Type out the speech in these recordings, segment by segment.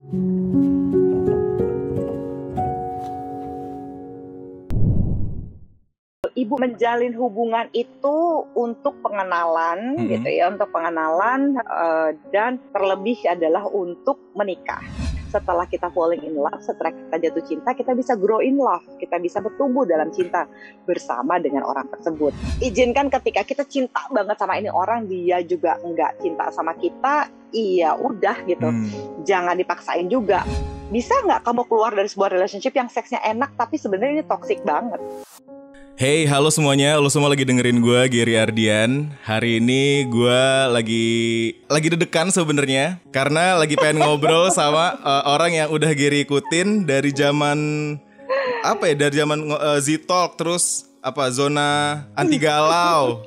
Ibu menjalin hubungan itu untuk pengenalan, gitu ya, untuk pengenalan dan terlebih adalah untuk menikah. Setelah kita falling in love, setelah kita jatuh cinta, kita bisa grow in love, kita bisa bertumbuh dalam cinta bersama dengan orang tersebut. Izinkan ketika kita cinta banget sama ini orang, dia juga nggak cinta sama kita, iya udah gitu. Jangan dipaksain juga. Bisa nggak kamu keluar dari sebuah relationship yang seksnya enak tapi sebenarnya ini toxic banget? Hey, halo semuanya, lo semua lagi dengerin gue, Gary Ardian. Hari ini gue lagi deg-degan sebenarnya karena lagi pengen ngobrol sama orang yang udah Gary ikutin dari zaman dari zaman Z-Talk, terus zona anti galau.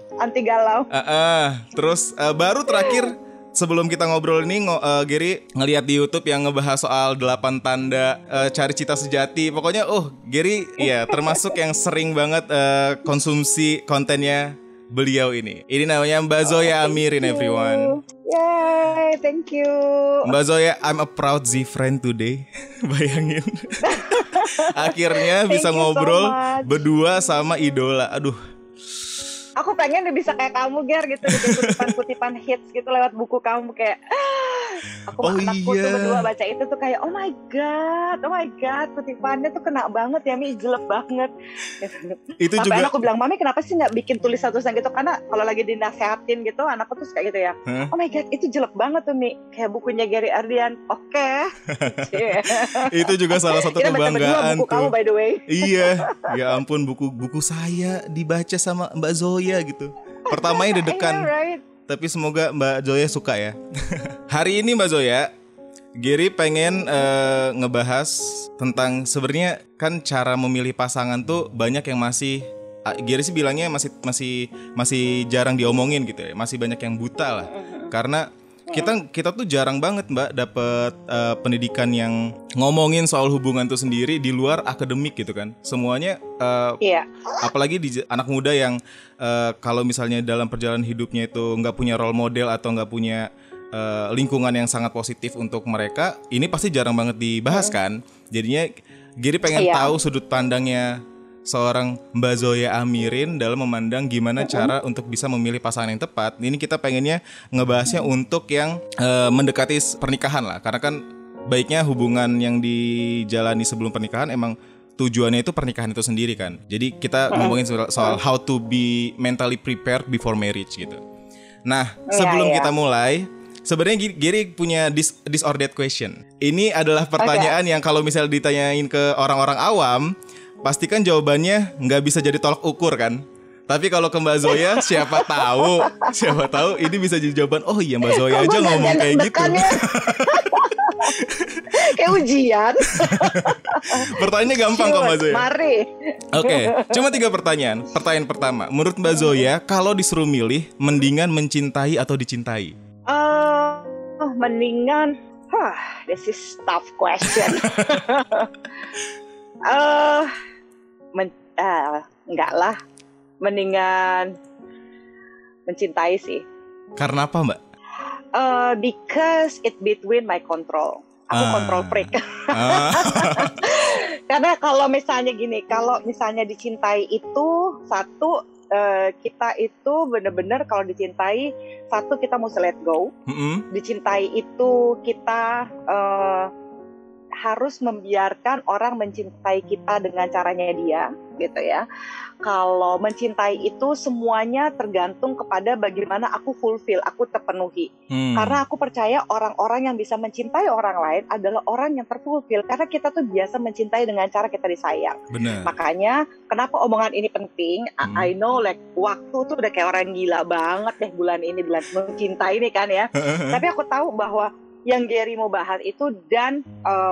Terus baru terakhir sebelum kita ngobrol ini, Gary ngeliat di YouTube yang ngebahas soal 8 tanda cari cinta sejati. Pokoknya, Gary ya termasuk yang sering banget konsumsi kontennya beliau ini. Ini namanya Mbak Zoya Amirin, everyone. Yay, thank you. Mbak Zoya, I'm a proud Z friend today. Bayangin. Akhirnya bisa ngobrol berdua sama idola. Aduh. Aku pengen bisa kayak kamu, Ger, gitu, kutipan-kutipan hits gitu lewat buku kamu kayak aku sama anakku tuh berdua baca itu tuh kayak oh my god, kutipannya tuh kena banget ya, Mi, jelek banget. Itu sampai juga aku bilang, Mami kenapa sih nggak bikin tulisan-tulisan gitu, karena kalau lagi dinasehatin gitu anakku tuh kayak gitu ya. Oh my god, itu jelek banget tuh, Mi, kayak bukunya Gary Ardian. Oke. Itu juga salah satu kebanggaan buku kamu, by the way. Iya, ya ampun, buku saya dibaca sama Mbak Zoya gitu. Pertamanya deg-degan, right. Tapi semoga Mbak Zoya suka ya. Hari ini Mbak Zoya, Gary pengen ngebahas tentang sebenarnya kan cara memilih pasangan tuh banyak yang masih Gary sih bilangnya masih jarang diomongin gitu ya, masih banyak yang buta lah. Karena kita tuh jarang banget, Mbak, dapet pendidikan yang ngomongin soal hubungan tuh sendiri di luar akademik gitu kan. Semuanya apalagi di anak muda yang kalau misalnya dalam perjalanan hidupnya itu nggak punya role model atau nggak punya lingkungan yang sangat positif untuk mereka, ini pasti jarang banget dibahas kan. Jadinya Gary pengen tahu sudut pandangnya seorang Mbak Zoya Amirin dalam memandang gimana cara untuk bisa memilih pasangan yang tepat. Ini kita pengennya ngebahasnya untuk yang mendekati pernikahan lah. Karena kan baiknya hubungan yang dijalani sebelum pernikahan emang tujuannya itu pernikahan itu sendiri kan. Jadi kita ngomongin soal how to be mentally prepared before marriage gitu. Nah, sebelum kita mulai, sebenarnya Gary punya this or that question. Ini adalah pertanyaan yang kalau misalnya ditanyain ke orang-orang awam, pastikan jawabannya nggak bisa jadi tolak ukur kan. Tapi kalau ke Mbak Zoya, siapa tahu ini bisa jadi jawaban. Oh iya, Mbak Zoya aja ngomong kayak gitu. Kayak ujian. Pertanyaannya gampang kok Mbak Zoya. Mari. Oke, cuma 3 pertanyaan. Pertanyaan pertama, menurut Mbak Zoya, kalau disuruh milih, mendingan mencintai atau dicintai? Mendingan. This is tough question. Enggak lah, mendingan mencintai sih. Karena apa, Mbak? Because it between my control. Aku control freak. Karena kalau misalnya gini, kalau misalnya dicintai itu satu, kita itu benar-benar kalau dicintai satu kita mesti let go. Dicintai itu kita harus membiarkan orang mencintai kita dengan caranya dia, gitu ya. Kalau mencintai itu semuanya tergantung kepada bagaimana aku fulfill, aku terpenuhi. Karena aku percaya orang-orang yang bisa mencintai orang lain adalah orang yang terfulfill. Karena kita tuh biasa mencintai dengan cara kita disayang. Bener. Makanya kenapa omongan ini penting? I know like waktu tuh udah kayak orang gila banget deh bulan mencintai ini kan ya. Tapi aku tahu bahwa yang Gary mau bahas itu dan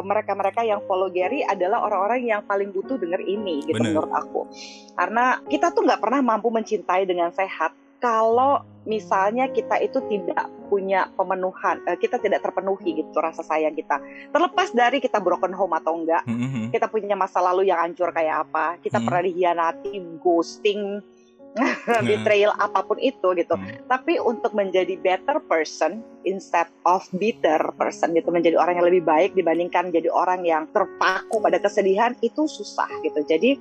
mereka-mereka yang follow Gary adalah orang-orang yang paling butuh denger ini gitu. Bener. Menurut aku. Karena kita tuh nggak pernah mampu mencintai dengan sehat kalau misalnya kita itu tidak punya pemenuhan, kita tidak terpenuhi gitu rasa sayang kita. Terlepas dari kita broken home atau enggak, kita punya masa lalu yang hancur kayak apa, kita pernah dihianati, ghosting, betrayal apapun itu gitu. Tapi untuk menjadi better person instead of bitter person gitu, menjadi orang yang lebih baik dibandingkan jadi orang yang terpaku pada kesedihan, itu susah gitu. Jadi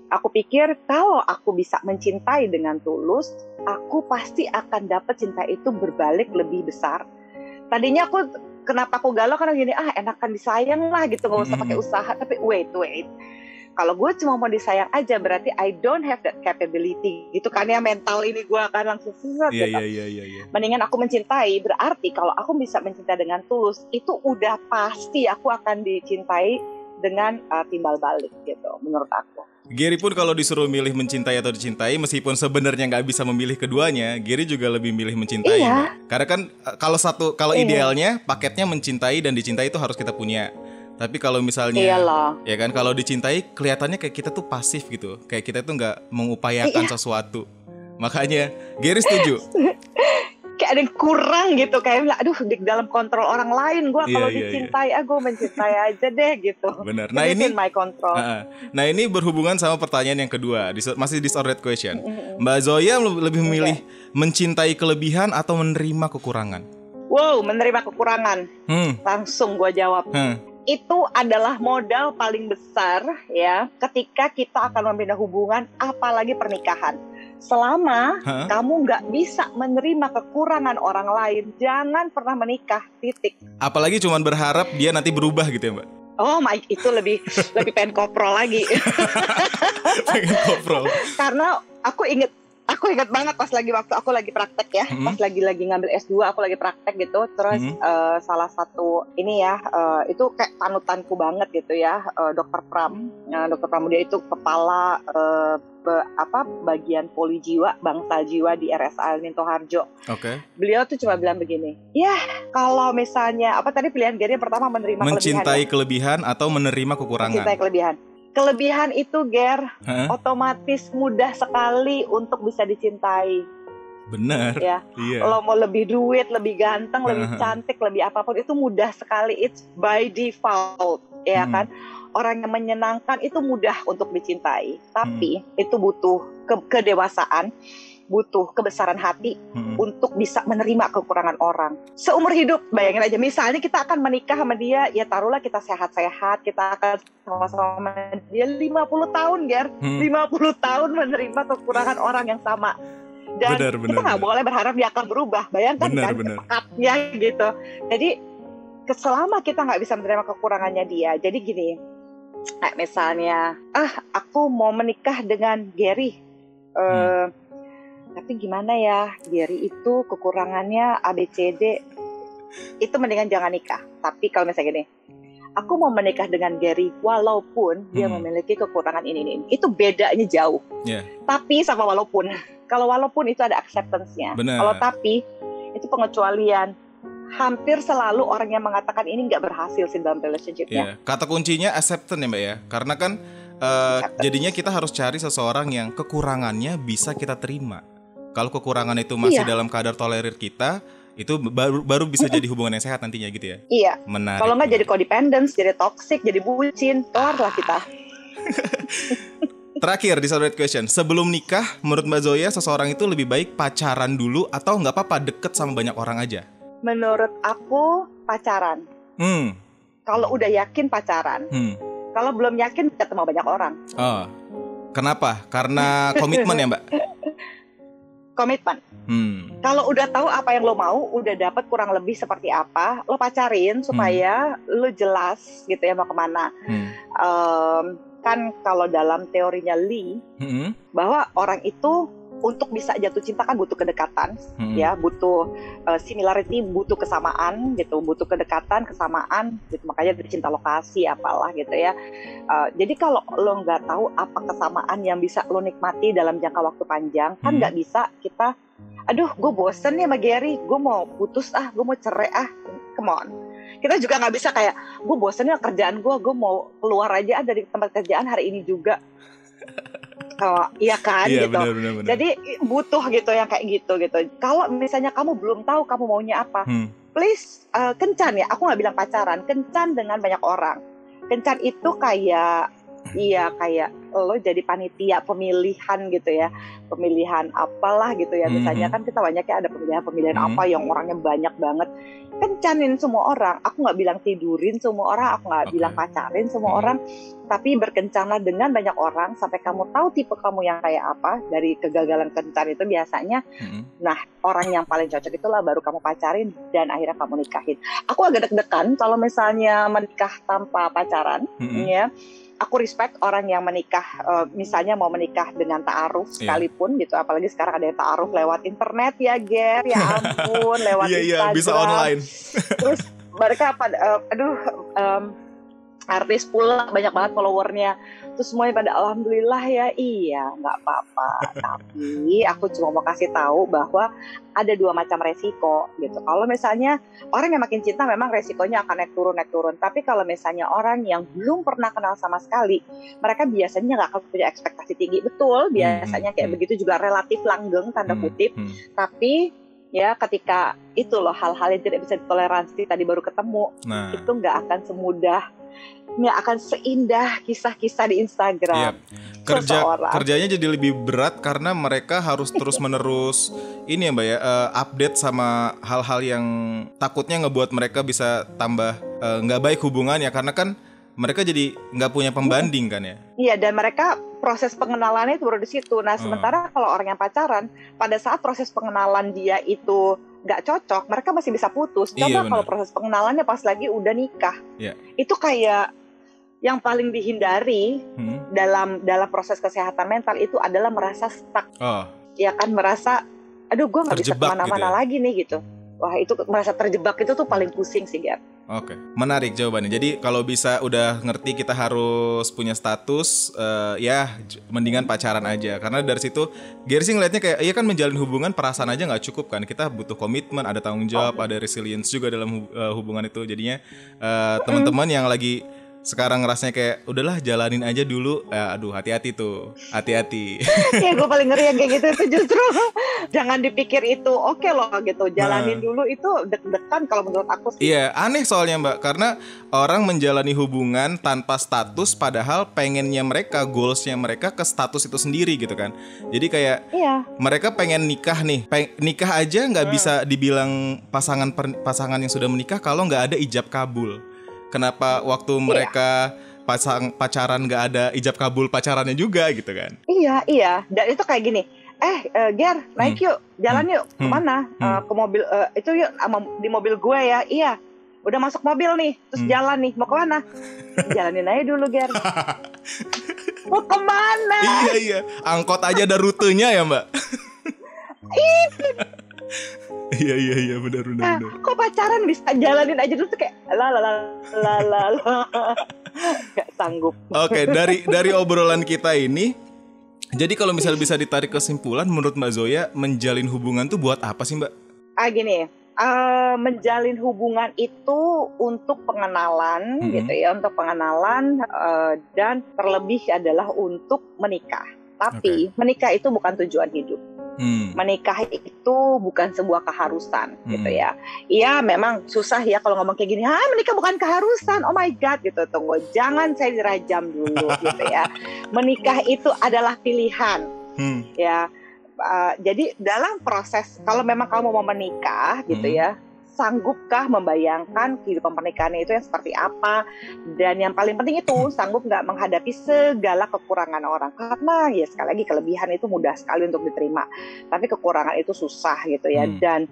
aku pikir kalau aku bisa mencintai dengan tulus, aku pasti akan dapat cinta itu berbalik lebih besar. Tadinya kenapa aku galau karena gini, enakan disayang lah gitu, nggak usah pakai usaha. Tapi wait, kalau gue cuma mau disayang aja, berarti I don't have that capability gitu kan ya, mental ini gue akan langsung sesat gitu. Mendingan aku mencintai, berarti kalau aku bisa mencintai dengan tulus, itu udah pasti aku akan dicintai dengan timbal balik gitu, menurut aku. Gary pun kalau disuruh milih mencintai atau dicintai, meskipun sebenarnya nggak bisa memilih keduanya, Gary juga lebih milih mencintai. Iya. Karena kan kalau idealnya paketnya mencintai dan dicintai itu harus kita punya. Tapi kalau misalnya, ya kan, kalau dicintai kelihatannya kayak kita tuh pasif gitu, kayak kita tuh nggak mengupayakan sesuatu. Makanya Gary setuju. Kayak ada yang kurang gitu, kayak aduh di dalam kontrol orang lain gue. Kalau dicintai, gue mencintai aja deh gitu. Benar. Nah ini my control. Nah ini berhubungan sama pertanyaan yang kedua, masih disordered question. Mbak Zoya lebih memilih mencintai kelebihan atau menerima kekurangan? Wow, menerima kekurangan. Langsung gue jawab. Itu adalah modal paling besar ya ketika kita akan membina hubungan, apalagi pernikahan. Selama kamu nggak bisa menerima kekurangan orang lain, jangan pernah menikah, titik. Apalagi cuman berharap dia nanti berubah gitu ya Mbak? Oh my, itu lebih pengen koprol lagi. Pengen koprol. Karena aku inget banget pas waktu aku lagi praktek ya, pas lagi ngambil S2 aku lagi praktek gitu, terus salah satu ini ya, itu kayak panutanku banget gitu ya, Dr. Pram. Dr. Pramudia itu kepala bagian poli jiwa, bangsa jiwa di RSA Minto Harjo. Beliau tuh cuma bilang begini, ya kalau misalnya tadi pilihan Gary yang pertama menerima mencintai kelebihan atau menerima kekurangan. Mencintai kelebihan itu otomatis mudah sekali untuk bisa dicintai. Benar. Ya. Lo mau lebih duit, lebih ganteng, lebih cantik, lebih apapun, itu mudah sekali. It's by default, ya kan. Orang yang menyenangkan itu mudah untuk dicintai. Tapi itu butuh kedewasaan, butuh kebesaran hati untuk bisa menerima kekurangan orang. Seumur hidup, bayangin aja, misalnya kita akan menikah sama dia, ya taruhlah kita sehat-sehat, kita akan sama-sama dia 50 tahun, Ger. 50 tahun menerima kekurangan orang yang sama. Dan kita nggak boleh berharap dia akan berubah. Bayangkan cepatnya gitu. Jadi selama kita nggak bisa menerima kekurangannya dia, jadi gini, misalnya, aku mau menikah dengan Gary, tapi gimana ya, Gary itu kekurangannya ABCD, itu mendingan jangan nikah. Tapi kalau misalnya gini, aku mau menikah dengan Gary walaupun dia memiliki kekurangan ini, itu bedanya jauh. Tapi sama walaupun, kalau walaupun itu ada acceptance-nya. Kalau tapi itu pengecualian. Hampir selalu orang yang mengatakan ini nggak berhasil sih dalam relationship-nya. Kata kuncinya acceptance ya Mbak ya, karena kan jadinya kita harus cari seseorang yang kekurangannya bisa kita terima. Kalau kekurangan itu masih dalam kadar tolerir kita, itu baru bisa jadi hubungan yang sehat nantinya gitu ya. Iya. Menarik. Kalau nggak jadi codependence, jadi toxic, jadi bucin, kelar lah kita. Terakhir di Solid Question, sebelum nikah, menurut Mbak Zoya seseorang itu lebih baik pacaran dulu atau nggak apa-apa deket sama banyak orang aja? Menurut aku pacaran. Kalau udah yakin pacaran. Kalau belum yakin ketemu banyak orang. Kenapa? Karena komitmen ya Mbak? Komitmen. Kalau udah tahu apa yang lo mau, udah dapat kurang lebih seperti apa, lo pacarin supaya lo jelas gitu ya mau kemana. Kan kalau dalam teorinya Lee, bahwa orang itu untuk bisa jatuh cinta kan butuh kedekatan, ya, butuh similarity, butuh kesamaan gitu, butuh kedekatan, kesamaan, gitu. Makanya ada cinta lokasi apalah gitu ya. Jadi kalau lo nggak tahu apa kesamaan yang bisa lo nikmati dalam jangka waktu panjang, kan nggak bisa kita, aduh, gue bosen nih sama Gary, gue mau putus gue mau cerai come on. Kita juga nggak bisa kayak, gue bosen nih kerjaan gue mau keluar aja dari tempat kerjaan hari ini juga. Iya kan, gitu. Bener. Jadi butuh gitu yang kayak gitu. Kalau misalnya kamu belum tahu kamu maunya apa, please kencan ya. Aku nggak bilang pacaran, kencan dengan banyak orang. Kencan itu kayak lo jadi panitia pemilihan gitu ya, pemilihan apalah gitu ya, misalnya kan kita banyaknya ada pemilihan apa yang orangnya banyak banget, kencanin semua orang. Aku nggak bilang tidurin semua orang, aku nggak bilang pacarin semua orang, tapi berkencanlah dengan banyak orang sampai kamu tahu tipe kamu yang kayak apa. Dari kegagalan kencan itu biasanya, nah orang yang paling cocok itulah baru kamu pacarin dan akhirnya kamu nikahin. Aku agak deg-degan kalau misalnya menikah tanpa pacaran, ya. Aku respect orang yang menikah, misalnya mau menikah dengan ta'aruf sekalipun gitu, apalagi sekarang ada yang ta'aruf lewat internet ya, Ger, ya ampun, lewat Instagram. Bisa online. Terus mereka artis pula banyak banget followernya, terus semuanya pada alhamdulillah ya, iya nggak apa-apa. Tapi aku cuma mau kasih tahu bahwa ada dua macam resiko gitu. Kalau misalnya orang yang makin cinta memang resikonya akan naik turun. Tapi kalau misalnya orang yang belum pernah kenal sama sekali, mereka biasanya nggak akan punya ekspektasi tinggi. Betul, biasanya kayak begitu juga relatif langgeng tanda kutip. Tapi ya ketika itu loh hal-hal yang tidak bisa ditoleransi tadi baru ketemu, itu nggak akan semudah, nggak akan seindah kisah-kisah di Instagram. Kerjanya jadi lebih berat karena mereka harus terus-menerus ini ya Mbak ya, update sama hal-hal yang takutnya ngebuat mereka bisa tambah nggak baik hubungannya, karena kan mereka jadi nggak punya pembanding kan ya. Iya, dan mereka proses pengenalannya itu baru di situ. Nah sementara kalau orang yang pacaran, pada saat proses pengenalan dia itu nggak cocok, mereka masih bisa putus. Coba kalau proses pengenalannya pas lagi udah nikah, itu kayak yang paling dihindari dalam proses kesehatan mental itu adalah merasa stuck, ya kan, merasa aduh gue nggak bisa kemana-mana lagi nih gitu. Wah itu merasa terjebak itu tuh paling pusing sih Ger. Oke, menarik jawabannya. Jadi kalau bisa udah ngerti kita harus punya status, ya mendingan pacaran aja. Karena dari situ Ger sih ngeliatnya kayak iya kan, menjalin hubungan perasaan aja nggak cukup kan. Kita butuh komitmen, ada tanggung jawab, ada resilience juga dalam hubungan itu. Jadinya teman-teman yang lagi sekarang rasanya kayak udahlah jalanin aja dulu, aduh hati-hati tuh, hati-hati. Ya gue paling ngeri yang kayak gitu itu justru jangan dipikir itu oke loh gitu, jalanin dulu itu deg-degan kalau menurut aku sih. Iya, aneh soalnya Mbak, karena orang menjalani hubungan tanpa status padahal pengennya mereka, goalsnya mereka ke status itu sendiri gitu kan. Jadi kayak mereka pengen nikah nih, nikah aja nggak bisa dibilang pasangan yang sudah menikah kalau nggak ada ijab kabul. Kenapa waktu mereka pacaran nggak ada ijab kabul pacarannya juga gitu kan? Iya. Dan itu kayak gini, Ger, naik yuk, jalan yuk, kemana? Ke mobil, itu yuk, di mobil gue ya. Iya, udah masuk mobil nih, terus jalan nih, mau kemana? Jalanin aja dulu, Ger. Mau kemana? Iya, angkot aja ada rutenya ya Mbak. Iya benar. Kok pacaran bisa jalanin aja dulu tuh kayak la nggak sanggup. Oke, dari obrolan kita ini, jadi kalau misalnya bisa ditarik kesimpulan, menurut Mbak Zoya menjalin hubungan tuh buat apa sih Mbak? Gini, menjalin hubungan itu untuk pengenalan gitu ya, untuk pengenalan dan terlebih adalah untuk menikah. Tapi menikah itu bukan tujuan hidup. Menikah itu bukan sebuah keharusan gitu ya. Iya memang susah ya kalau ngomong kayak gini, menikah bukan keharusan, oh my god gitu. Tunggu, jangan saya dirajam dulu gitu ya. Menikah itu adalah pilihan ya. Jadi dalam proses, kalau memang kamu mau menikah gitu ya, sanggupkah membayangkan kehidupan pernikahannya itu yang seperti apa, dan yang paling penting itu sanggup nggak menghadapi segala kekurangan orang, karena ya sekali lagi kelebihan itu mudah sekali untuk diterima, tapi kekurangan itu susah gitu ya. Dan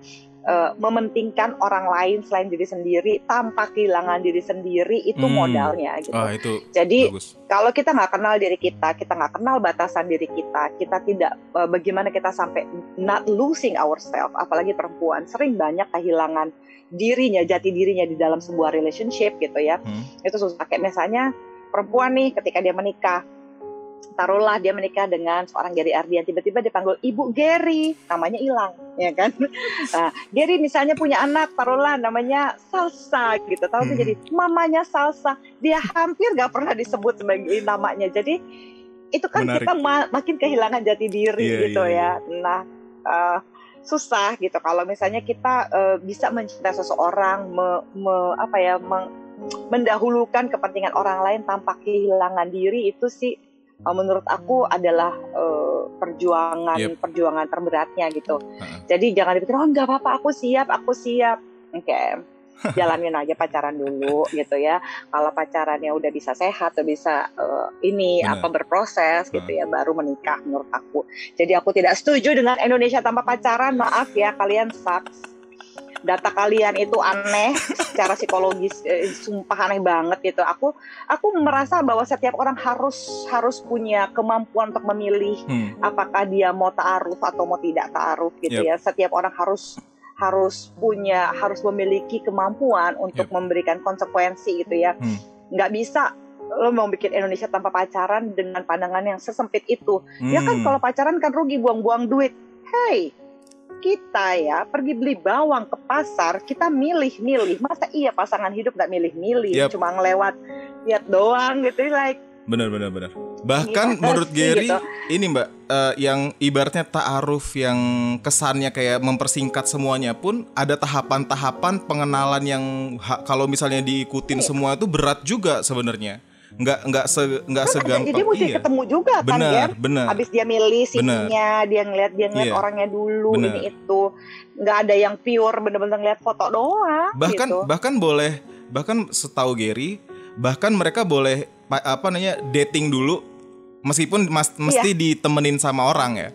mementingkan orang lain selain diri sendiri tanpa kehilangan diri sendiri itu modalnya gitu. Itu jadi bagus. Kalau kita nggak kenal diri kita nggak kenal batasan diri kita tidak bagaimana kita sampai not losing ourselves, apalagi perempuan sering banyak kehilangan dirinya, jati dirinya di dalam sebuah relationship gitu ya. Itu susah. Kayak misalnya perempuan nih ketika dia menikah, taruhlah dia menikah dengan seorang Gary Ardian, tiba-tiba dipanggil Ibu Gary, namanya hilang, ya kan? Nah, Gary misalnya punya anak, taruhlah namanya Salsa, gitu, tahu jadi mamanya Salsa, dia hampir gak pernah disebut sebagai namanya, jadi itu kan menarik. Kita makin kehilangan jati diri gitu ya. Nah, susah gitu kalau misalnya kita bisa mencintai seseorang, mendahulukan kepentingan orang lain tanpa kehilangan diri, itu sih menurut aku adalah perjuangan terberatnya gitu. Jadi jangan dipikir nggak apa-apa, aku siap. Oke. Jalanin aja pacaran dulu gitu ya. Kalau pacarannya udah bisa sehat, udah bisa berproses gitu ya, baru menikah menurut aku. Jadi aku tidak setuju dengan Indonesia tanpa pacaran. Maaf ya, kalian sucks. Data kalian itu aneh secara psikologis, sumpah aneh banget gitu. Aku merasa bahwa setiap orang harus punya kemampuan untuk memilih apakah dia mau ta'aruf atau mau tidak ta'aruf gitu ya. Setiap orang harus memiliki kemampuan untuk memberikan konsekuensi gitu ya. Nggak bisa lo mau bikin Indonesia tanpa pacaran dengan pandangan yang sesempit itu. Ya kan kalau pacaran kan rugi, buang-buang duit. Hey, kita ya pergi beli bawang ke pasar, kita milih-milih. Masa iya pasangan hidup nggak milih-milih, cuma ngelewat lihat doang gitu, like. Benar. Bahkan menurut Gary gitu. Ini Mbak, yang ibaratnya ta'aruf yang kesannya kayak mempersingkat semuanya pun ada tahapan-tahapan pengenalan yang kalau misalnya diikutin semua itu berat juga sebenarnya. Nggak segampang. Jadi mesti ketemu juga kan, benar. Habis dia milih CV-nya, dia ngeliat orangnya dulu, ini itu. Nggak ada yang pure bener-bener ngeliat foto doang. Bahkan setahu Gary, bahkan mereka boleh dating dulu meskipun mesti ditemenin sama orang ya.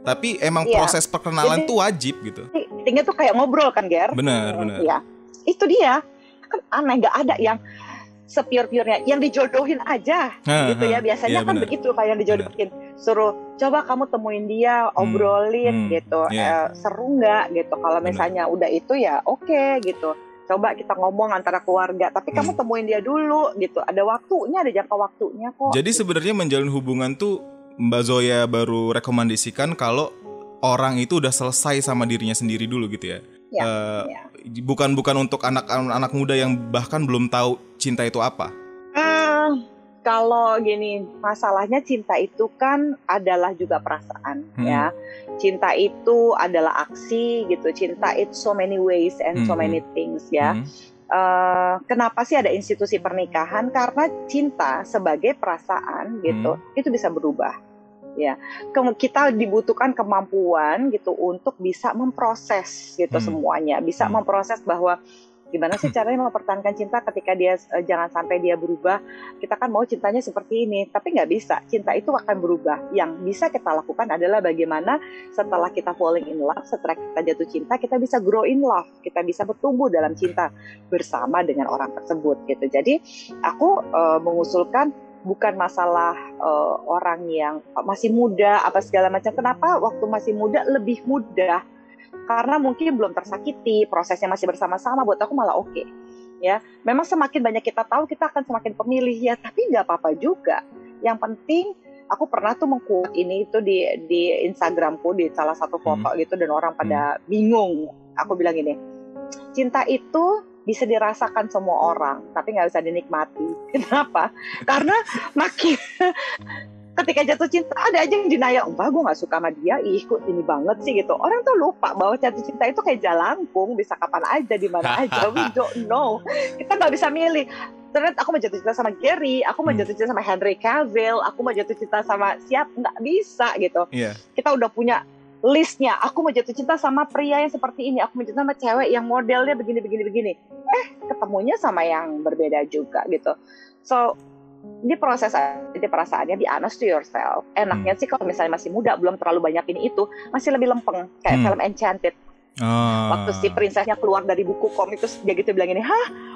Tapi emang proses perkenalan tuh wajib gitu. Datingnya tuh kayak ngobrol kan, Ger? Benar. Iya. Itu dia. Kan aneh, nggak ada yang sepure-purenya, yang dijodohin aja gitu ya. Biasanya kan begitu, kayak yang dijodohin. Suruh coba kamu temuin dia, obrolin gitu. Seru nggak gitu. Kalau misalnya udah itu ya oke gitu. Coba kita ngomong antara keluarga, tapi kamu temuin dia dulu gitu. Ada waktunya, ada jangka waktunya kok. Jadi sebenarnya menjalin hubungan tuh Mbak Zoya baru rekomendasikan kalau orang itu udah selesai sama dirinya sendiri dulu gitu ya. Bukan untuk anak muda yang bahkan belum tahu cinta itu apa. Kalau gini, masalahnya cinta itu kan adalah juga perasaan ya. Cinta itu adalah aksi gitu. Cinta itu so many ways and so many things ya. Kenapa sih ada institusi pernikahan? Karena cinta sebagai perasaan gitu, itu bisa berubah. Ya, kita dibutuhkan kemampuan gitu untuk bisa memproses gitu semuanya, bisa memproses bahwa gimana sih caranya mempertahankan cinta ketika dia jangan sampai dia berubah. Kita kan mau cintanya seperti ini, tapi nggak bisa. Cinta itu akan berubah. Yang bisa kita lakukan adalah bagaimana setelah kita falling in love, setelah kita jatuh cinta, kita bisa grow in love, kita bisa bertumbuh dalam cinta bersama dengan orang tersebut gitu. Jadi aku mengusulkan bukan masalah orang yang masih muda apa segala macam. Kenapa waktu masih muda lebih mudah? Karena mungkin belum tersakiti, prosesnya masih bersama-sama, buat aku malah oke. Ya, memang semakin banyak kita tahu, kita akan semakin pemilih ya, tapi nggak apa-apa juga. Yang penting, aku pernah tuh meng-quote ini itu di Instagramku, di salah satu foto gitu, dan orang pada bingung. Aku bilang gini, cinta itu bisa dirasakan semua orang, tapi nggak bisa dinikmati. Kenapa? Karena makin ketika jatuh cinta ada aja yang denial, enggak, gue gak suka sama dia, kok ini banget sih gitu. Orang tuh lupa bahwa jatuh cinta itu kayak jalangkung, bisa kapan aja, di mana aja, we don't know. Kita gak bisa milih. Ternyata aku mau jatuh cinta sama Gary, aku mau jatuh cinta sama Henry Cavill, aku mau jatuh cinta sama siapa, nggak bisa gitu. Kita udah punya listnya, aku mau jatuh cinta sama pria yang seperti ini, aku mau jatuh sama cewek yang modelnya begini. Ketemunya sama yang berbeda juga gitu. So, di proses aja perasaannya, be honest to yourself. Enaknya sih kalau misalnya masih muda, belum terlalu banyak ini itu, masih lebih lempeng kayak film Enchanted. Waktu si prinsesnya keluar dari buku komik, terus dia gitu bilang ini,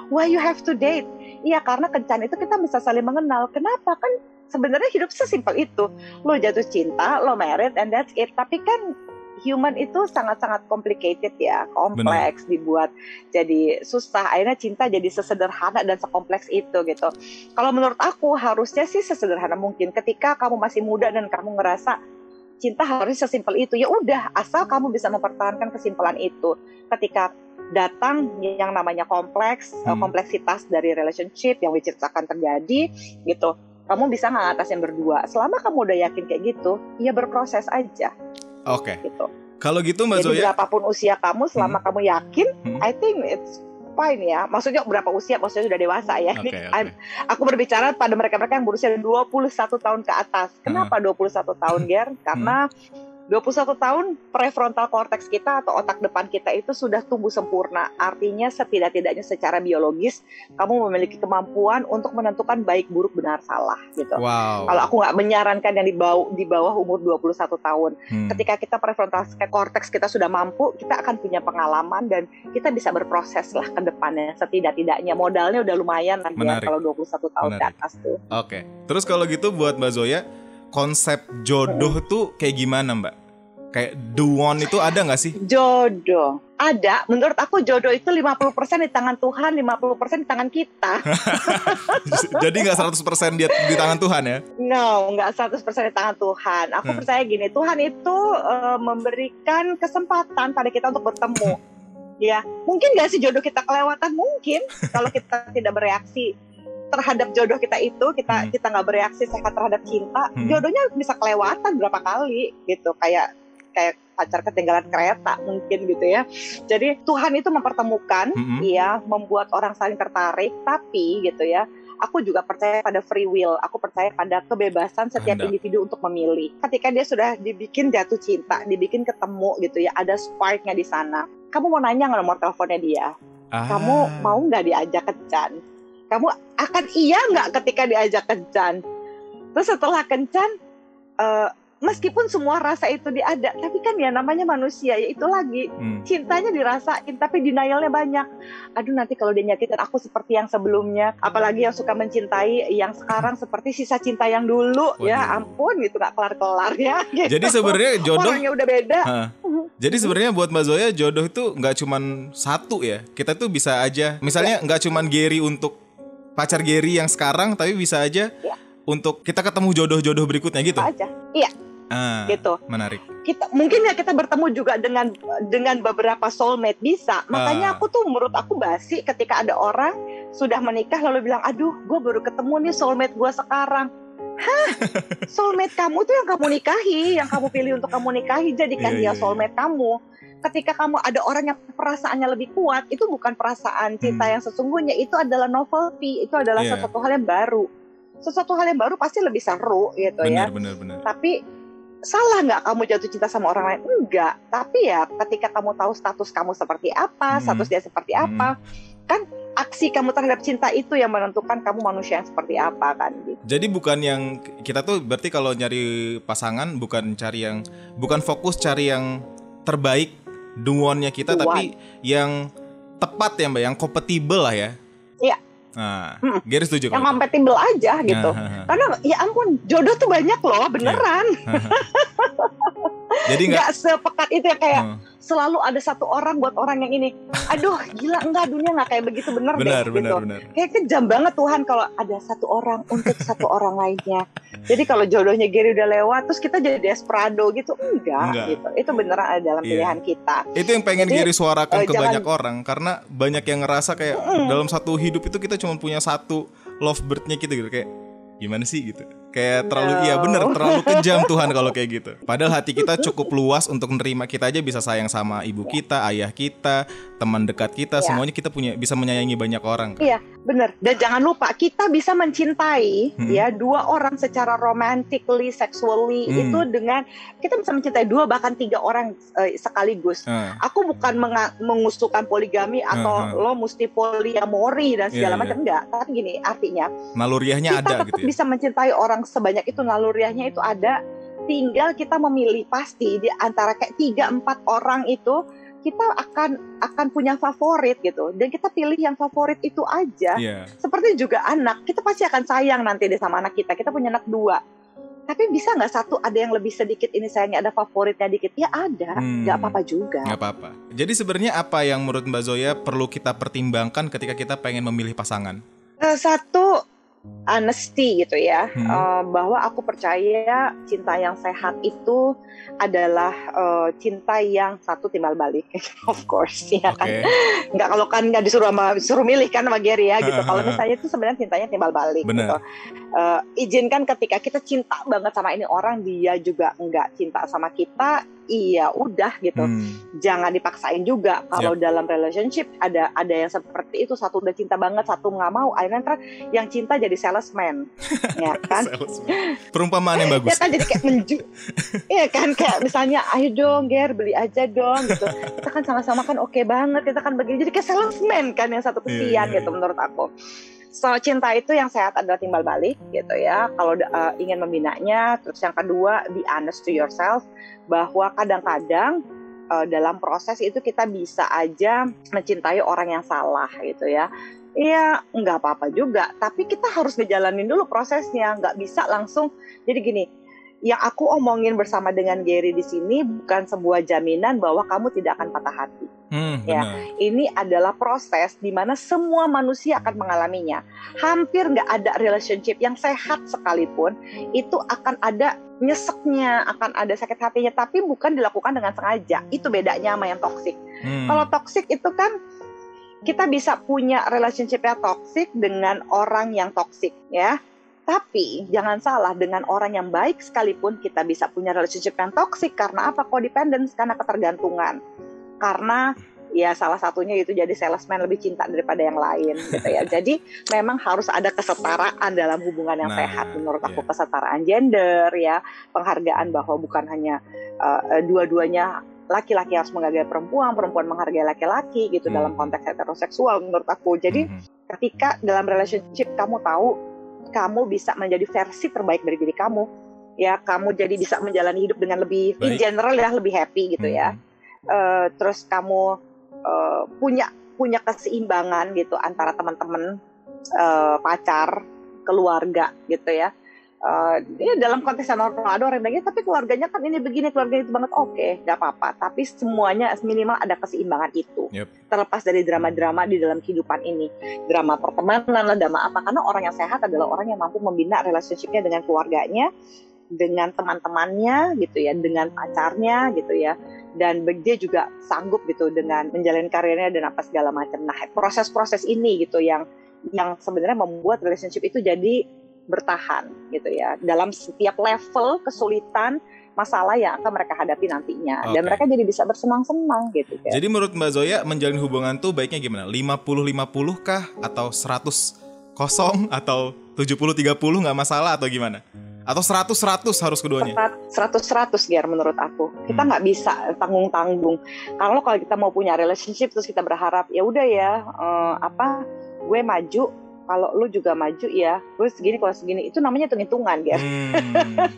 why you have to date? Iya, karena kencan itu kita bisa saling mengenal. Kenapa? Kan sebenarnya hidup sesimpel itu. Lo jatuh cinta, lo married, and that's it. Tapi kan human itu sangat-sangat complicated ya, kompleks, dibuat jadi susah. Akhirnya cinta jadi sesederhana dan sekompleks itu gitu. Kalau menurut aku harusnya sih sesederhana mungkin. Ketika kamu masih muda dan kamu ngerasa cinta harus sesimpel itu, ya udah, asal kamu bisa mempertahankan kesimpulan itu. Ketika datang yang namanya kompleksitas dari relationship yang akan terjadi gitu, kamu bisa ngatasin berdua. Selama kamu udah yakin kayak gitu, ya berproses aja. Oke. Gitu. Kalau gitu Mbak Zoya, jadi berapapun usia kamu, selama kamu yakin, I think fine ya. Maksudnya berapa usia? Maksudnya sudah dewasa ya. Okay. Aku berbicara pada mereka-mereka yang berusia 21 tahun ke atas. Kenapa 21 tahun, Ger? Karena 21 tahun prefrontal cortex kita atau otak depan kita itu sudah tumbuh sempurna. Artinya setidak-tidaknya secara biologis kamu memiliki kemampuan untuk menentukan baik, buruk, benar, salah gitu. Wow. Kalau aku nggak menyarankan yang di bawah umur 21 tahun. Ketika kita prefrontal cortex kita sudah mampu, kita akan punya pengalaman dan kita bisa berproses lah ke depannya. Setidak-tidaknya modalnya udah lumayan lah ya kalau 21 tahun ke atas tuh. Oke. Terus kalau gitu buat Mbak Zoya, konsep jodoh tuh kayak gimana Mbak? Kayak the one itu ada gak sih? Jodoh ada. Menurut aku jodoh itu 50% di tangan Tuhan, 50% di tangan kita. Jadi gak 100% di tangan Tuhan ya? No, gak 100% di tangan Tuhan. Aku percaya gini, Tuhan itu memberikan kesempatan pada kita untuk bertemu. Ya, mungkin gak sih jodoh kita kelewatan? Mungkin kalau kita tidak bereaksi terhadap jodoh kita itu, kita nggak bereaksi sehat terhadap cinta, jodohnya bisa kelewatan berapa kali gitu, kayak pacar ketinggalan kereta mungkin gitu ya. Jadi Tuhan itu mempertemukan, ya, membuat orang saling tertarik, tapi gitu ya, aku juga percaya pada free will, aku percaya pada kebebasan setiap individu untuk memilih. Ketika dia sudah dibikin jatuh cinta, dibikin ketemu gitu ya, ada sparknya di sana. Kamu mau nanya nggak nomor teleponnya dia? Kamu mau nggak diajak kencan? Kamu akan iya nggak ketika diajak kencan? Terus setelah kencan, meskipun semua rasa itu ada, tapi kan ya namanya manusia, ya itu lagi cintanya dirasain, tapi denialnya banyak. Aduh, nanti kalau dia nyakitin aku seperti yang sebelumnya, apalagi yang suka mencintai yang sekarang seperti sisa cinta yang dulu. Waduh. Ya ampun, gitu nggak kelar-kelar ya. Gitu. Jadi sebenarnya jodoh orangnya udah beda. Jadi sebenarnya buat Mbak Zoya jodoh itu nggak cuman satu ya. Kita tuh bisa aja, misalnya nggak cuman Gary untuk pacar Gary yang sekarang, tapi bisa aja untuk kita ketemu jodoh-jodoh berikutnya gitu. Aja. Iya. Gitu. Menarik. Mungkin ya kita bertemu juga dengan beberapa soulmate bisa. Makanya menurut aku basi ketika ada orang sudah menikah lalu bilang, aduh, gue baru ketemu nih soulmate gue sekarang. Hah? Soulmate kamu tuh yang kamu nikahi, yang kamu pilih untuk kamu nikahi, jadikan dia soulmate kamu. Ketika kamu ada orang yang perasaannya lebih kuat, itu bukan perasaan cinta yang sesungguhnya, itu adalah novelty, itu adalah sesuatu hal yang baru. Sesuatu hal yang baru pasti lebih seru gitu ya. Benar. Tapi salah nggak kamu jatuh cinta sama orang lain? Enggak. Tapi ya ketika kamu tahu status kamu seperti apa, status dia seperti apa, kan aksi kamu terhadap cinta itu yang menentukan kamu manusia yang seperti apa kan gitu. Jadi bukan yang kita tuh berarti kalau nyari pasangan bukan fokus cari yang terbaik duonnya kita, tapi yang tepat ya Mbak, yang kompatibel lah ya. Iya. Nah, Gary setuju yang kompatibel aja gitu. Karena ya ampun, jodoh tuh banyak loh, beneran. Jadi nggak sepekat itu ya, kayak selalu ada satu orang buat orang yang ini. Aduh, gila, enggak, dunia nggak kayak begitu, bener gitu. Kayak kejam banget Tuhan kalau ada satu orang untuk satu orang lainnya. Jadi kalau jodohnya Gary udah lewat, terus kita jadi desperado gitu, enggak. Gitu. Itu beneran ada dalam pilihan kita. Itu yang pengen Gary suarakan ke banyak orang, karena banyak yang ngerasa kayak dalam satu hidup itu kita cuma punya satu lovebird-nya gitu kayak gimana sih gitu. Kayak terlalu kejam Tuhan kalau kayak gitu. Padahal hati kita cukup luas untuk menerima. Kita aja bisa sayang sama ibu kita, ayah kita, teman dekat kita, semuanya kita bisa menyayangi banyak orang. Iya, benar. Dan jangan lupa kita bisa mencintai ya dua orang secara romantically, sexually itu dengan kita bisa mencintai dua bahkan tiga orang sekaligus. Aku bukan mengusulkan poligami atau lo mesti poliamori dan segala macam, enggak. Tapi gini, artinya naluriahnya ada gitu ya. Kita bisa mencintai orang sebanyak itu, naluriahnya itu ada, tinggal kita memilih. Pasti di antara kayak 3-4 orang itu kita akan punya favorit gitu, dan kita pilih yang favorit itu aja. Seperti juga anak, kita pasti akan sayang nanti deh sama anak kita punya anak 2, tapi bisa nggak satu ada yang lebih sedikit ini sayangnya, ada favoritnya dikit? Ya ada, nggak apa-apa juga. Nggak apa-apa. Jadi sebenarnya apa yang menurut Mbak Zoya perlu kita pertimbangkan ketika kita pengen memilih pasangan? Satu, honesty gitu ya, bahwa aku percaya cinta yang sehat itu adalah cinta yang satu timbal balik, of course ya kan. Nggak, kalau kan nggak disuruh milih kan sama Gary ya gitu. Kalau misalnya itu sebenarnya cintanya timbal balik. Gitu. Izinkan ketika kita cinta banget sama ini orang, dia juga nggak cinta sama kita, iya udah gitu. Jangan dipaksain juga. Kalau dalam relationship ada yang seperti itu, satu udah cinta banget, satu nggak mau, akhirnya ntar yang cinta jadi salesman, ya kan? Perumpamaan yang bagus. Ya kan, jadi kayak iya kan, kayak misalnya ayo dong Ger, beli aja dong gitu. Kita kan sama-sama kan oke banget, kita kan begini, jadi kayak salesman kan, yang satu kesian gitu menurut aku. So, cinta itu yang sehat adalah timbal balik gitu ya. Kalau ingin membinanya, terus yang kedua, be honest to yourself, bahwa kadang-kadang dalam proses itu kita bisa aja mencintai orang yang salah gitu ya. Iya, nggak apa-apa juga, tapi kita harus ngejalanin dulu prosesnya, nggak bisa langsung. Jadi gini, yang aku omongin bersama dengan Gary di sini bukan sebuah jaminan bahwa kamu tidak akan patah hati. Ya, ini adalah proses di mana semua manusia akan mengalaminya. Hampir nggak ada relationship yang sehat sekalipun itu akan ada nyeseknya, akan ada sakit hatinya, tapi bukan dilakukan dengan sengaja. Itu bedanya sama yang toksik. Kalau toksik itu kan kita bisa punya relationship yang toksik dengan orang yang toksik, ya. Tapi jangan salah, dengan orang yang baik sekalipun kita bisa punya relationship yang toksik. Karena apa? Codependence, karena ketergantungan. Karena ya salah satunya itu jadi salesman lebih cinta daripada yang lain gitu ya. Jadi memang harus ada kesetaraan dalam hubungan yang sehat menurut aku. Kesetaraan gender ya, penghargaan bahwa bukan hanya dua-duanya laki-laki harus menghargai perempuan, perempuan menghargai laki-laki gitu dalam konteks heteroseksual menurut aku. Jadi ketika dalam relationship kamu tahu kamu bisa menjadi versi terbaik dari diri kamu, ya kamu jadi bisa menjalani hidup dengan lebih in general ya, lebih happy gitu ya. Terus kamu punya keseimbangan gitu antara teman-teman, pacar, keluarga gitu ya. Ya dalam konteks normal ada orang bilang, tapi keluarganya kan ini begini, keluarganya itu banget. Oke, gak apa-apa, tapi semuanya minimal ada keseimbangan itu. Terlepas dari drama-drama di dalam kehidupan ini, drama pertemanan lah, drama apa, karena orang yang sehat adalah orang yang mampu membina relationship-nya dengan keluarganya, dengan teman-temannya gitu ya, dengan pacarnya gitu ya, dan dia juga sanggup gitu dengan menjalani karirnya dan apa segala macam. Nah, proses-proses ini gitu yang sebenarnya membuat relationship itu jadi bertahan gitu ya dalam setiap level kesulitan masalah yang akan mereka hadapi nantinya, dan mereka jadi bisa bersenang-senang gitu ya. Jadi menurut Mbak Zoya menjalin hubungan tuh baiknya gimana? 50-50 kah? Atau 100-0? Atau 70-30 nggak masalah atau gimana? Atau 100-100 harus keduanya? 100-100 Ger, menurut aku. Kita nggak bisa tanggung-tanggung. Kalau kita mau punya relationship terus kita berharap ya udah ya gue maju, kalau lu juga maju ya, gue segini, kalau segini, itu namanya hitung-hitungan ya.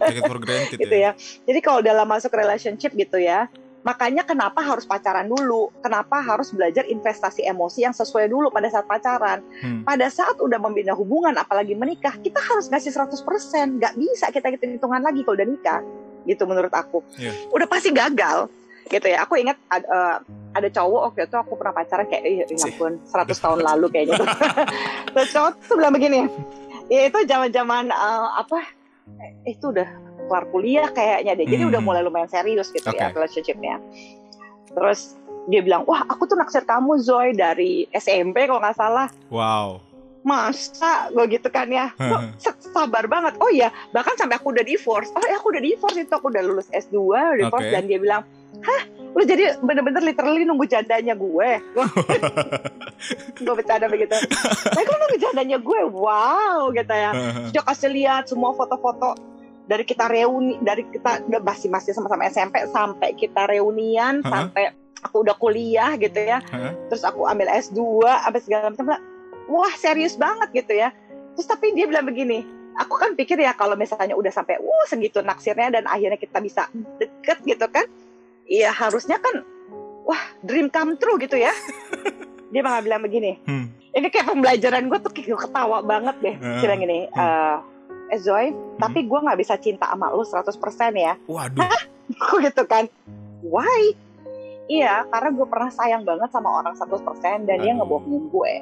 Take it for granted gitu ya. Jadi kalau dalam masuk relationship gitu ya, makanya kenapa harus pacaran dulu, kenapa harus belajar investasi emosi yang sesuai dulu pada saat pacaran. Pada saat udah membina hubungan, apalagi menikah, kita harus ngasih 100%, gak bisa kita hitung-hitungan lagi kalau udah nikah, gitu menurut aku. Udah pasti gagal. Gitu ya, aku ingat ada cowok waktu itu aku pernah pacaran kayak ya ampun 100 tahun lalu kayaknya tuh. Terus cowok tuh bilang begini, ya itu zaman-zaman itu udah kelar kuliah kayaknya deh, jadi udah mulai lumayan serius gitu ya relationshipnya. Terus dia bilang, wah aku tuh naksir kamu Zoe dari SMP kalau nggak salah. Wow. Masa gue gitu kan ya, sabar banget. Oh iya, bahkan sampai aku udah divorce. Oh ya aku udah divorce itu, aku udah lulus S2 divorce. Dan dia bilang, hah lu jadi bener-bener literally nunggu jandanya gue. Gue bercanda begitu. Tapi lu nunggu jandanya gue, wow gitu ya. Sudah kasih lihat semua foto-foto dari kita reuni, dari kita masih sama-sama SMP sampai kita reunian, sampai aku udah kuliah gitu ya. Terus aku ambil S2 sampai segala macam. Wah serius banget gitu ya. Terus tapi dia bilang begini, aku kan pikir ya kalau misalnya udah sampai segitu naksirnya dan akhirnya kita bisa deket gitu kan, ya harusnya kan wah dream come true gitu ya. Dia malah bilang begini, ini kayak pembelajaran gue tuh kayak ketawa banget deh. Dia bilang gini, Zoe, tapi gue gak bisa cinta sama lu 100% ya. Waduh. Aku gitu kan, why? Iya, karena gue pernah sayang banget sama orang 100% dan dia ngebohongin gue.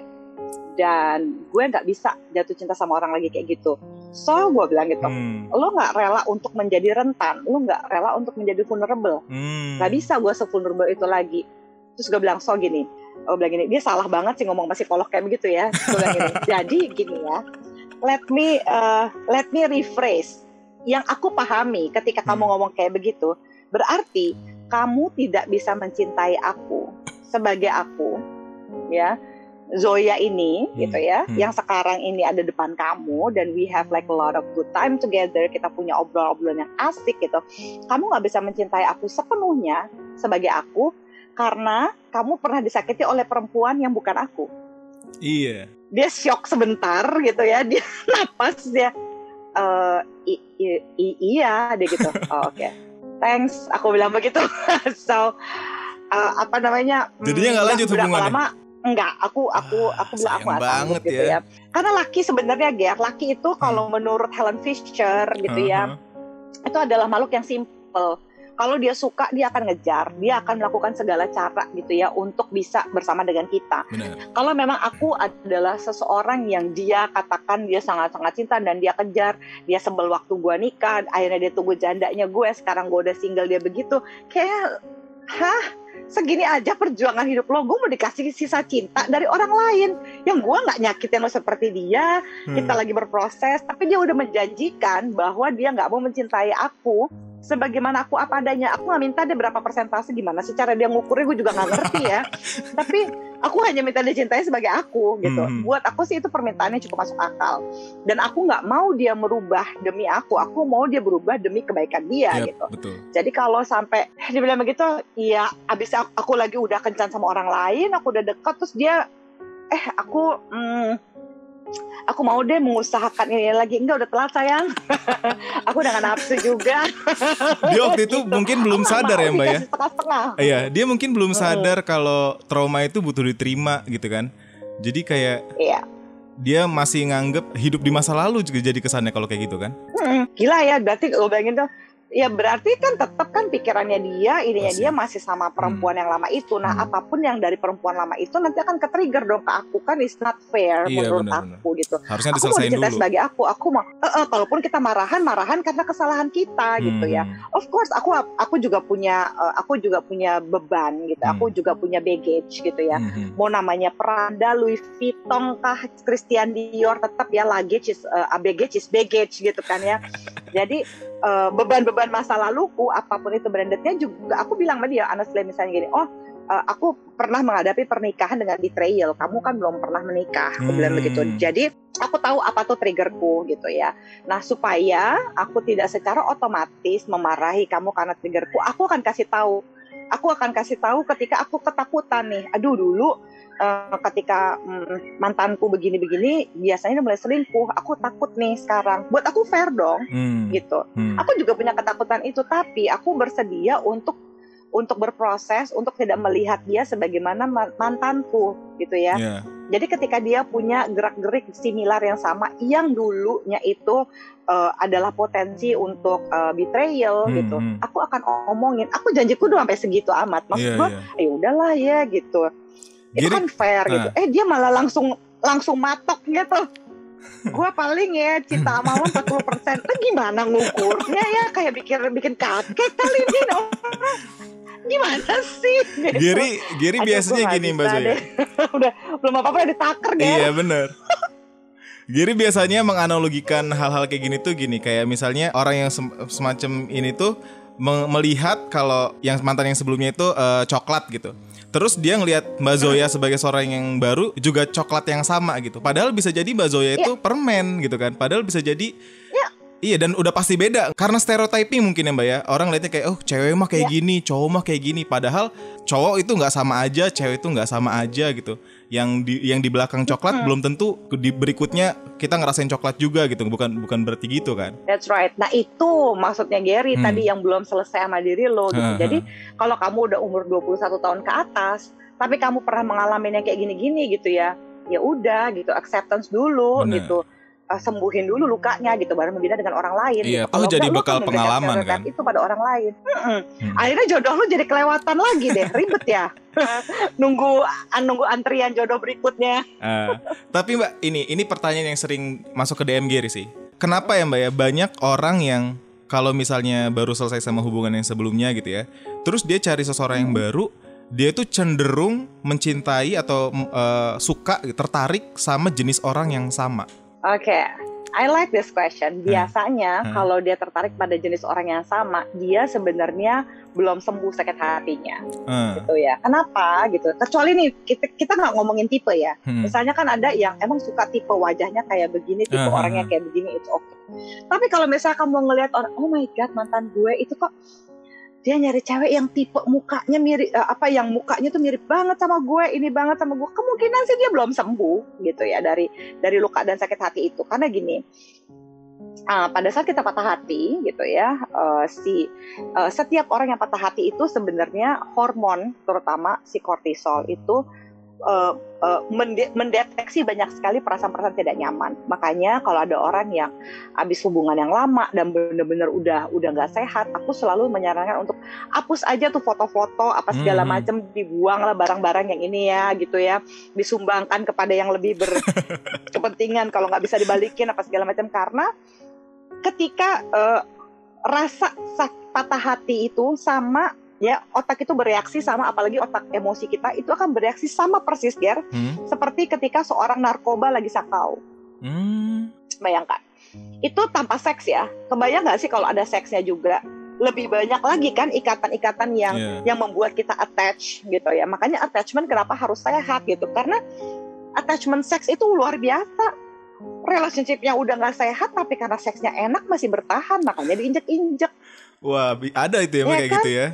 Dan gue gak bisa jatuh cinta sama orang lagi kayak gitu. So gue bilang gitu, lo gak rela untuk menjadi rentan, lo gak rela untuk menjadi vulnerable. Gak bisa gue se-vulnerable itu lagi. Terus gue bilang, so gini, dia salah banget sih ngomong sama psikolog kayak begitu ya. Gue bilang gini, jadi gini ya, let me rephrase. Yang aku pahami ketika kamu ngomong kayak begitu, berarti kamu tidak bisa mencintai aku sebagai aku, ya, Zoya ini, gitu ya, yang sekarang ini ada depan kamu, dan we have like a lot of good time together, kita punya obrolan-obrolan yang asik gitu. Kamu nggak bisa mencintai aku sepenuhnya sebagai aku, karena kamu pernah disakiti oleh perempuan yang bukan aku. Iya. Dia shock sebentar gitu ya, dia napas, dia iya, dia gitu. Oh, oke. Thanks, aku bilang begitu. So, apa namanya? Jadinya nggak lanjut hubungannya. Lama, enggak, aku bilang aku nggak sanggup gitu ya. Karena laki sebenarnya, Ger, laki itu kalau menurut Helen Fisher gitu ya, itu adalah makhluk yang simple. Kalau dia suka, dia akan ngejar, dia akan melakukan segala cara gitu ya untuk bisa bersama dengan kita. Benar. Kalau memang aku adalah seseorang yang dia katakan dia sangat-sangat cinta dan dia kejar, dia sebel waktu gue nikah, akhirnya dia tunggu jandanya gue, sekarang gue udah single, dia begitu, kayak segini aja perjuangan hidup lo, gue mau dikasih sisa cinta dari orang lain yang gue nggak nyakitin lo seperti dia. Kita lagi berproses, tapi dia udah menjanjikan bahwa dia nggak mau mencintai aku sebagaimana aku apa adanya. Aku nggak minta dia berapa persentase, gimana sih cara dia ngukurnya, gue juga nggak ngerti ya. Tapi aku hanya minta dia cintai sebagai aku gitu. Buat aku sih itu permintaannya cukup masuk akal. Dan aku nggak mau dia merubah demi aku mau dia berubah demi kebaikan dia gitu. Betul. Jadi kalau sampai dia bilang begitu, ya abis aku lagi udah kencan sama orang lain, aku udah dekat, terus dia aku mau deh mengusahakan ini lagi. Enggak, udah telat sayang. Aku udah gak nafsu juga. Dia waktu itu mungkin belum sadar ya Mbak ya. Iya, dia mungkin belum sadar kalau trauma itu butuh diterima gitu kan. Jadi kayak dia masih nganggep hidup di masa lalu juga jadi kesannya kalau kayak gitu kan. Gila ya, berarti lo bayangin tuh. Ya berarti kan tetap kan pikirannya dia, ininya dia masih sama perempuan yang lama itu. Nah apapun yang dari perempuan lama itu nanti akan ke-trigger dong ke aku, kan it's not fair menurut aku gitu. Harusnya aku mau dicintai dulu sebagai aku mau kalaupun kita marahan karena kesalahan kita gitu ya. Of course aku juga punya beban gitu. Aku juga punya baggage gitu ya. Mau namanya Prada, Louis Vuitton kah, Christian Dior, tetap ya baggage is baggage gitu kan ya. Jadi beban-beban masa laluku, apapun itu brandednya juga, aku bilang sama dia, honestly, misalnya gini, aku pernah menghadapi pernikahan dengan betrayal, kamu kan belum pernah menikah, aku bilang begitu. Jadi aku tahu apa tuh triggerku gitu ya. Nah supaya aku tidak secara otomatis memarahi kamu karena triggerku, aku akan kasih tahu ketika aku ketakutan nih. Aduh, dulu ketika mantanku begini-begini biasanya mulai selingkuh, aku takut nih sekarang. Buat aku fair dong gitu. Aku juga punya ketakutan itu, tapi aku bersedia untuk berproses, untuk tidak melihat dia sebagaimana mantanku gitu ya. Jadi ketika dia punya gerak-gerik similar yang sama, yang dulunya itu adalah potensi untuk betrayal gitu, aku akan omongin. Aku janjiku udah sampai segitu amat. Maksud gue, ya udahlah ya gitu. Itu kan fair gitu. Dia malah langsung matok gitu. Gue paling ya cinta sama 40%. Lah gimana ngukurnya ya? Kayak bikin kaget kali ini dong. Gimana sih? Giri biasanya gini Mbak Zoya. Udah belum apa-apa udah ditaker deh. Iya benar. Giri biasanya menganalogikan hal-hal kayak gini tuh gini, kayak misalnya orang yang semacam ini tuh melihat kalau yang mantan yang sebelumnya itu coklat gitu. Terus dia ngelihat Mbak Zoya sebagai seorang yang baru juga coklat yang sama gitu. Padahal bisa jadi Mbak Zoya itu permen gitu kan. Padahal bisa jadi iya, dan udah pasti beda karena stereotyping mungkin ya Mbak ya. Orang lihatnya kayak cewek mah kayak gini, cowok mah kayak gini. Padahal cowok itu nggak sama aja, cewek itu nggak sama aja gitu. Yang di belakang coklat belum tentu di berikutnya kita ngerasain coklat juga gitu. Bukan berarti gitu kan. That's right. Nah itu maksudnya Gary tadi yang belum selesai sama diri lo gitu. Jadi kalau kamu udah umur 21 tahun ke atas, tapi kamu pernah mengalami yang kayak gini-gini gitu ya udah gitu, acceptance dulu. Bener. Gitu. Sembuhin dulu lukanya gitu, baru membina dengan orang lain. Iya, gitu. Jadi bekal pengalaman kan. Itu pada orang lain. Akhirnya jodoh lu jadi kelewatan lagi deh, ribet ya. nunggu antrian jodoh berikutnya. Tapi Mbak, ini pertanyaan yang sering masuk ke DM Gary sih. Kenapa ya Mbak ya, banyak orang yang kalau misalnya baru selesai sama hubungan yang sebelumnya gitu ya, terus dia cari seseorang yang baru, dia tuh cenderung mencintai atau suka, tertarik sama jenis orang yang sama. Oke. I like this question. Biasanya kalau dia tertarik pada jenis orang yang sama, dia sebenarnya belum sembuh sakit hatinya, gitu ya. Kenapa? Gitu. Kecuali nih kita nggak ngomongin tipe ya. Misalnya kan ada yang emang suka tipe wajahnya kayak begini, tipe orangnya kayak begini, itu oke. Tapi kalau misalnya kamu ngelihat orang, oh my god, mantan gue itu kok dia nyari cewek yang tipe mukanya mirip, yang mukanya tuh mirip banget sama gue, ini banget sama gue, kemungkinan sih dia belum sembuh gitu ya dari luka dan sakit hati itu. Karena gini, pada saat kita patah hati gitu ya, setiap orang yang patah hati itu sebenarnya hormon, terutama si kortisol itu mendeteksi banyak sekali perasaan-perasaan tidak nyaman. Makanya kalau ada orang yang habis hubungan yang lama dan benar-benar udah nggak sehat, aku selalu menyarankan untuk hapus aja tuh foto-foto apa segala macam, dibuang lah barang-barang yang ini ya gitu ya, disumbangkan kepada yang lebih berkepentingan kalau nggak bisa dibalikin apa segala macam. Karena ketika rasa patah hati itu sama ya, otak itu bereaksi sama, apalagi otak emosi kita itu akan bereaksi sama persis, Ger, seperti ketika seorang narkoba lagi sakau. Bayangkan, itu tanpa seks ya. Kebayang nggak sih kalau ada seksnya juga? Lebih banyak lagi kan ikatan-ikatan yang membuat kita attach gitu ya. Makanya attachment kenapa harus sehat gitu? Karena attachment seks itu luar biasa. Relationship-nya udah nggak sehat, tapi karena seksnya enak masih bertahan, makanya diinjek-injek. Wah, ada itu ya, kayak kan? Gitu ya?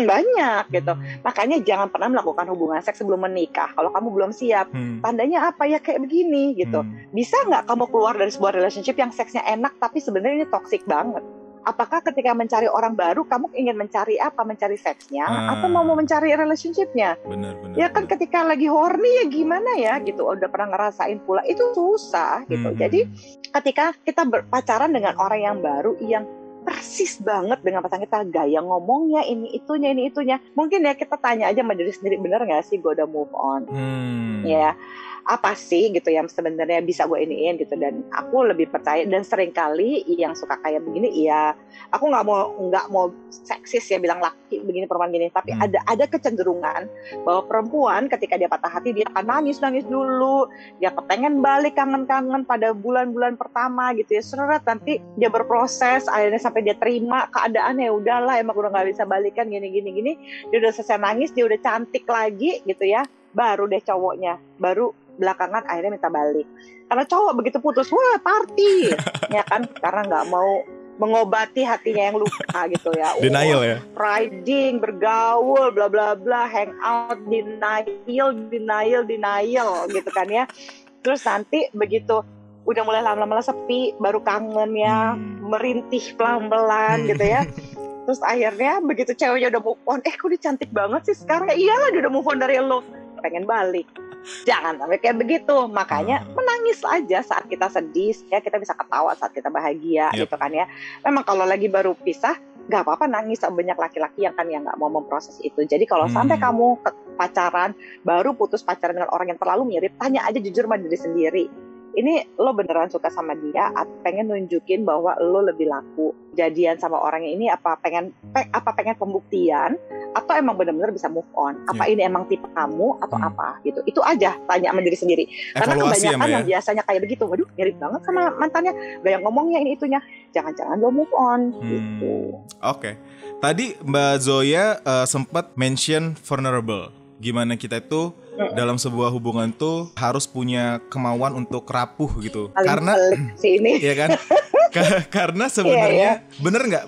Banyak gitu. Makanya jangan pernah melakukan hubungan seks sebelum menikah. Kalau kamu belum siap, tandanya apa ya kayak begini gitu. Bisa nggak kamu keluar dari sebuah relationship yang seksnya enak tapi sebenarnya ini toksik banget? Apakah ketika mencari orang baru kamu ingin mencari apa? Mencari seksnya atau mau mencari relationship-nya? Benar. Ya kan ketika lagi horny ya gimana ya gitu. Udah pernah ngerasain pula, itu susah gitu. Jadi ketika kita berpacaran dengan orang yang baru yang persis banget dengan pasangan kita, gaya ngomongnya, ini itunya. Mungkin ya kita tanya aja sama diri sendiri, bener nggak sih gue udah move on? Ya, apa sih gitu yang sebenarnya bisa gue iniin gitu. Dan aku lebih percaya, dan seringkali yang suka kayak begini, ya aku nggak mau seksis ya bilang laki begini perempuan gini, tapi ada kecenderungan bahwa perempuan ketika dia patah hati dia akan nangis dulu, dia kepengen balik, kangen pada bulan-bulan pertama gitu ya, seret, nanti dia berproses akhirnya sampai dia terima keadaannya, udahlah emang udah nggak bisa balikan gini, dia udah selesai nangis, dia udah cantik lagi gitu ya, baru deh cowoknya baru belakangan akhirnya minta balik. Karena cowok begitu putus, wah party ya kan, karena nggak mau mengobati hatinya yang luka gitu ya. Denial ya. Riding, bergaul, bla bla bla, hang out, denial gitu kan ya. Terus nanti begitu udah mulai lama-lama sepi, baru kangen ya, merintih pelan-pelan gitu ya. Terus akhirnya begitu ceweknya udah move on, kok dia cantik banget sih sekarang? Iyalah dia udah move on dari lo, pengen balik. Jangan sampai kayak begitu. Makanya menangis aja saat kita sedih, ya kita bisa ketawa saat kita bahagia gitu kan ya. Memang kalau lagi baru pisah nggak apa-apa nangis, banyak laki-laki yang nggak mau memproses itu. Jadi kalau sampai kamu pacaran, baru putus pacaran dengan orang yang terlalu mirip, tanya aja jujur sama diri sendiri, ini lo beneran suka sama dia atau pengen nunjukin bahwa lo lebih laku jadian sama orang ini, apa pengen pembuktian, atau emang benar-benar bisa move on, apa ini emang tipe kamu atau apa gitu. Itu aja, tanya sama diri sendiri. Karena kebanyakan yang biasanya kayak begitu, waduh mirip banget sama mantannya, gaya ngomongnya ini itunya, jangan-jangan lo move on gitu. Oke. Tadi Mbak Zoya sempat mention vulnerable, gimana kita itu dalam sebuah hubungan tuh harus punya kemauan untuk rapuh gitu. Karena ini. ya kan? Karena sebenarnya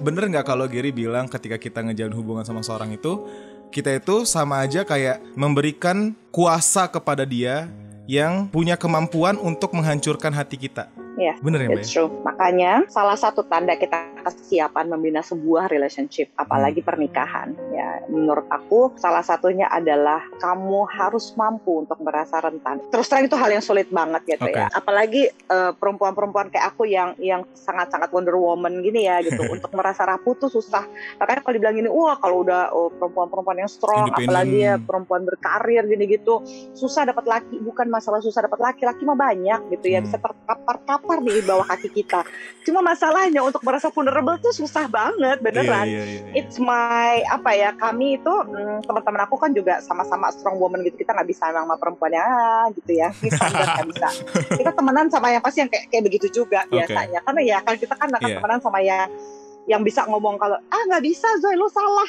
bener nggak kalau Gary bilang ketika kita ngejalin hubungan sama seorang itu, kita itu sama aja kayak memberikan kuasa kepada dia yang punya kemampuan untuk menghancurkan hati kita. Ya, bener ya, Mbak? True. Makanya salah satu tanda kita kesiapan membina sebuah relationship, apalagi pernikahan, ya menurut aku salah satunya adalah kamu harus mampu untuk merasa rentan. Terus terang itu hal yang sulit banget gitu ya. Apalagi perempuan-perempuan kayak aku yang sangat-sangat Wonder Woman gini ya gitu. Untuk merasa rapuh tuh susah. Makanya kalau dibilang gini, wah kalau udah perempuan-perempuan yang strong, apalagi ya perempuan berkarir gini gitu, susah dapat laki. Bukan masalah susah dapat laki mah banyak gitu ya, bisa terkapar di bawah kaki kita. Cuma masalahnya untuk merasa vulnerable tuh susah banget beneran. It's my kami itu teman-teman aku kan juga sama-sama strong woman gitu. Kita nggak bisa sama perempuan ya gitu ya. Standar nggak bisa. Kita temenan sama yang pasti yang kayak begitu juga biasanya. Karena ya kan kita kan akan temenan sama yang bisa ngomong kalau nggak bisa Zoe lu salah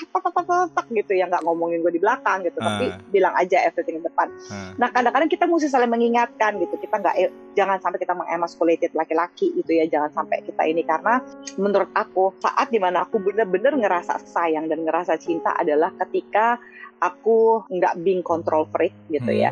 tak gitu ya, nggak ngomongin gue di belakang gitu, tapi bilang aja everything di depan. Nah kadang-kadang kita mesti saling mengingatkan gitu, kita jangan sampai kita mengemasculated laki-laki gitu ya, jangan sampai kita ini, karena menurut aku saat dimana aku bener-bener ngerasa sayang dan ngerasa cinta adalah ketika aku nggak being control freak gitu ya.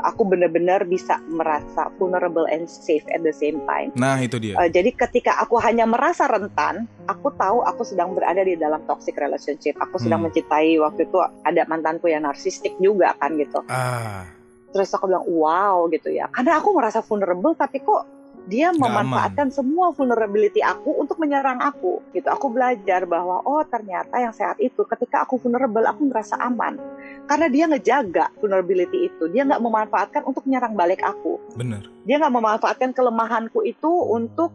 Aku benar-benar bisa merasa vulnerable and safe at the same time. Nah itu dia. Jadi ketika aku hanya merasa rentan, aku tahu aku sedang berada di dalam toxic relationship. Aku sedang mencintai, waktu itu ada mantanku yang narsistik juga kan gitu. Terus aku bilang wow gitu ya, karena aku merasa vulnerable tapi kok dia memanfaatkan semua vulnerability aku untuk menyerang aku gitu. Aku belajar bahwa ternyata yang saat itu ketika aku vulnerable aku merasa aman karena dia ngejaga vulnerability itu. Dia nggak memanfaatkan untuk menyerang balik aku. Benar. Dia nggak memanfaatkan kelemahanku itu untuk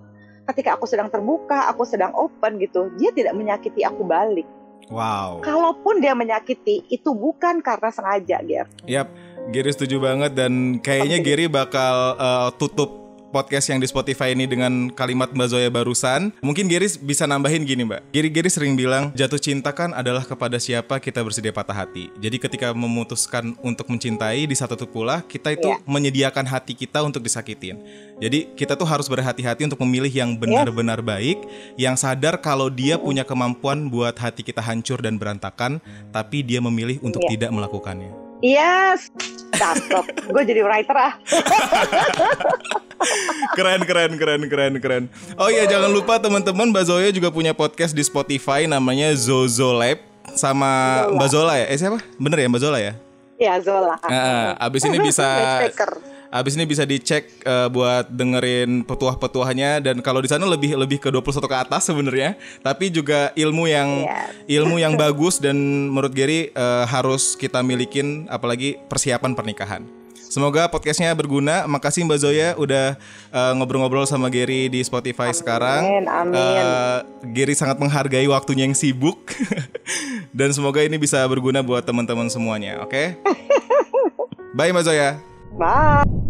ketika aku sedang terbuka, aku sedang open gitu. Dia tidak menyakiti aku balik. Wow. Kalaupun dia menyakiti itu bukan karena sengaja, Ger. Yap, Giri setuju banget dan kayaknya Giri bakal tutup podcast yang di Spotify ini dengan kalimat Mbak Zoya barusan. Mungkin Giri bisa nambahin gini Mbak. Giri sering bilang jatuh cinta kan adalah kepada siapa kita bersedia patah hati. Jadi ketika memutuskan untuk mencintai, di satu pula kita itu menyediakan hati kita untuk disakitin. Jadi kita tuh harus berhati-hati untuk memilih yang benar-benar baik, yang sadar kalau dia punya kemampuan buat hati kita hancur dan berantakan, tapi dia memilih untuk tidak melakukannya. Yes, cakep. Gue jadi writer Keren. Oh iya, jangan lupa teman-teman, Mbak Zoya juga punya podcast di Spotify namanya Zozo Lab sama Mbak Zola ya. Siapa? Bener ya Mbak Zola ya? Iya, Zola. Abis ini bisa dicek buat dengerin petuah-petuahnya, dan kalau di sana lebih ke 21 ke atas sebenarnya, tapi juga ilmu yang bagus dan menurut Gary harus kita milikin, apalagi persiapan pernikahan. Semoga podcastnya berguna. Makasih Mbak Zoya udah ngobrol-ngobrol sama Gary di Spotify sekarang. Amin. Gary sangat menghargai waktunya yang sibuk dan semoga ini bisa berguna buat teman-teman semuanya. Oke? Bye Mbak Zoya. Bye.